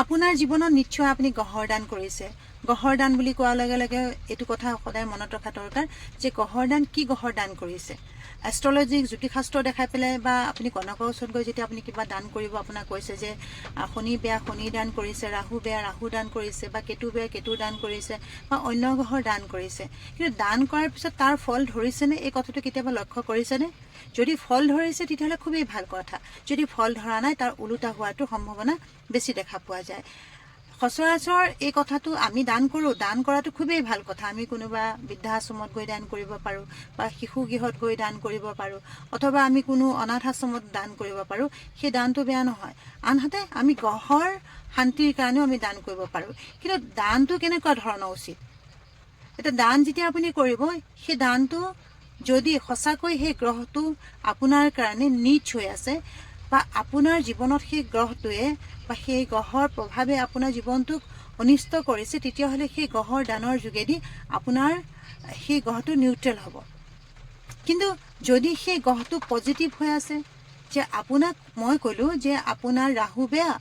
আপোনাৰ জীৱনত নিশ্চয় আপুনি গহৰ দান কৰিছে। গহৰ দান বুলি কোৱাৰ লগে লগে এইটো কথা সদায় মনত ৰখা দৰকাৰ যে গহৰ দান কি গহৰ দান কৰিছে। এষ্ট্ৰলজি জ্যোতিষশাস্ত্ৰ দেখাই পেলাই বা আপুনি কনকৰ ওচৰত গৈ যেতিয়া আপুনি কিবা দান কৰিব, আপোনাক কৈছে যে শনি বেয়া শনি দান কৰিছে, ৰাহু বেয়া ৰাহু দান কৰিছে, বা কেতু বেয়া কেতু দান কৰিছে, বা অন্য গ্ৰহৰ দান কৰিছে। কিন্তু দান কৰাৰ পিছত তাৰ ফল ধৰিছেনে, এই কথাটো কেতিয়াবা লক্ষ্য কৰিছেনে? যদি ফল ধৰিছে তেতিয়াহ'লে খুবেই ভাল কথা। যদি ফল ধৰা নাই, তাৰ ওলোটা হোৱাটো সম্ভাৱনা বেছি দেখা পোৱা যায়। সচৰাচৰ এই কথাটো আমি দান কৰোঁ, দান কৰাটো খুবেই ভাল কথা। আমি কোনোবা বৃদ্ধাশ্ৰমত গৈ দান কৰিব পাৰোঁ, বা শিশু গৃহত গৈ দান কৰিব পাৰোঁ, অথবা আমি কোনো অনাথ আশ্ৰমত দান কৰিব পাৰোঁ। সেই দানটো বেয়া নহয়। আনহাতে আমি গ্ৰহৰ শান্তিৰ কাৰণেও আমি দান কৰিব পাৰোঁ। কিন্তু দানটো কেনেকুৱা ধৰণৰ উচিত? এটা দান যেতিয়া আপুনি কৰিব, সেই দানটো যদি সঁচাকৈ সেই গ্ৰহটো আপোনাৰ কাৰণে নিচ হৈ আছে, বা আপোনাৰ জীৱনত সেই গ্ৰহটোৱে বা সেই গ্ৰহৰ প্ৰভাৱে আপোনাৰ জীৱনটোক অনিষ্ট কৰিছে, তেতিয়াহ'লে সেই গ্ৰহৰ দানৰ যোগেদি আপোনাৰ সেই গ্ৰহটো নিউট্ৰেল হ'ব। কিন্তু যদি সেই গ্ৰহটো পজিটিভ হৈ আছে, যে আপোনাক মই ক'লোঁ যে আপোনাৰ ৰাহু বেয়া,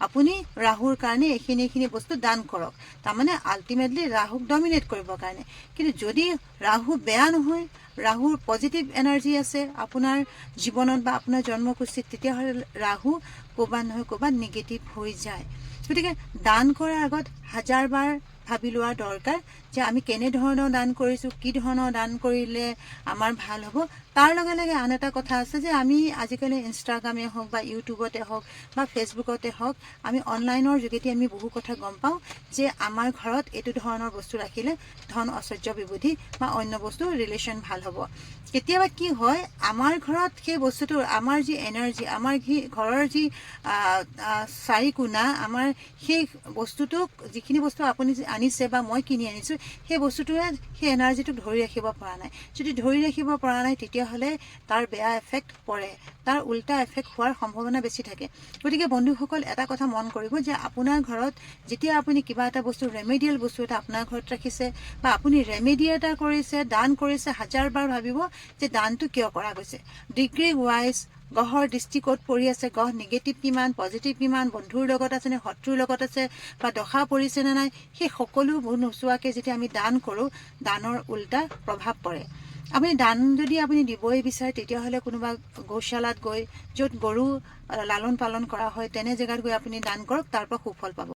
আপুনি ৰাহুৰ কাৰণে এইখিনি বস্তু দান কৰক, তাৰমানে আল্টিমেটলি ৰাহুক ডমিনেট কৰিবৰ কাৰণে। কিন্তু যদি ৰাহু বেয়া নহয়, ৰাহুৰ পজিটিভ এনাৰ্জি আছে আপোনাৰ জীৱনত বা আপোনাৰ জন্মকুষ্ঠিত, তেতিয়াহ'লে ৰাহু ক'ৰবাত নহয় ক'ৰবাত নিগেটিভ হৈ যায়। গতিকে দান কৰাৰ আগত হাজাৰবাৰ ভাবি লোৱা দৰকাৰ যে আমি কেনেধৰণৰ দান কৰিছোঁ, কি ধৰণৰ দান কৰিলে আমাৰ ভাল হ'ব। তাৰ লগে লগে আন এটা কথা আছে যে আমি আজিকালি ইনষ্টাগ্ৰামে হওক বা ইউটিউবতে হওক বা ফেচবুকতে হওক, আমি অনলাইনৰ যোগেদি আমি বহু কথা গম পাওঁ যে আমাৰ ঘৰত এইটো ধৰণৰ বস্তু ৰাখিলে ধন ঐশ্বৰ্য বিবুদ্ধি বা অন্য বস্তু ৰিলেশ্যন ভাল হ'ব। কেতিয়াবা কি হয়, আমাৰ ঘৰত সেই বস্তুটো, আমাৰ যি এনাৰ্জি, আমাৰ ঘৰৰ যি চাৰিকোণা, আমাৰ সেই বস্তুটোক, যিখিনি বস্তু আপুনি আনিছে বা মই কিনি আনিছোঁ, সেই বস্তুটোৱে সেই এনাৰ্জিটোক ধৰি ৰাখিব পৰা নাই। যদি ধৰি ৰাখিব পৰা নাই, তেতিয়াহ'লে তাৰ বেয়া এফেক্ট পৰে, তাৰ উল্টা এফেক্ট হোৱাৰ সম্ভাৱনা বেছি থাকে। গতিকে বন্ধুসকল, এটা কথা মন কৰিব যে আপোনাৰ ঘৰত যেতিয়া আপুনি কিবা এটা বস্তু, ৰেমেডিয়েল বস্তু এটা আপোনাৰ ঘৰত ৰাখিছে, বা আপুনি ৰেমেডি এটা কৰিছে, দান কৰিছে, হাজাৰবাৰ ভাবিব যে দানটো কিয় কৰা গৈছে। ডিগ্ৰী ৱাইজ গ্ৰহৰ দৃষ্টি ক'ত পৰি আছে, গ্ৰহ নিগেটিভ কিমান, পজিটিভ কিমান, বন্ধুৰ লগত আছে নে শত্ৰুৰ লগত আছে, বা দশা পৰিছে নে নাই, সেই সকলোবোৰ নোচোৱাকৈ যেতিয়া আমি দান কৰোঁ, দানৰ উল্টা প্ৰভাৱ পৰে। আপুনি দান যদি আপুনি দিবই বিচাৰে, তেতিয়াহ'লে কোনোবা গৌশালাত গৈ, য'ত গৰু লালন পালন কৰা হয়, তেনে জেগাত গৈ আপুনি দান কৰক, তাৰ পৰা সুফল পাব।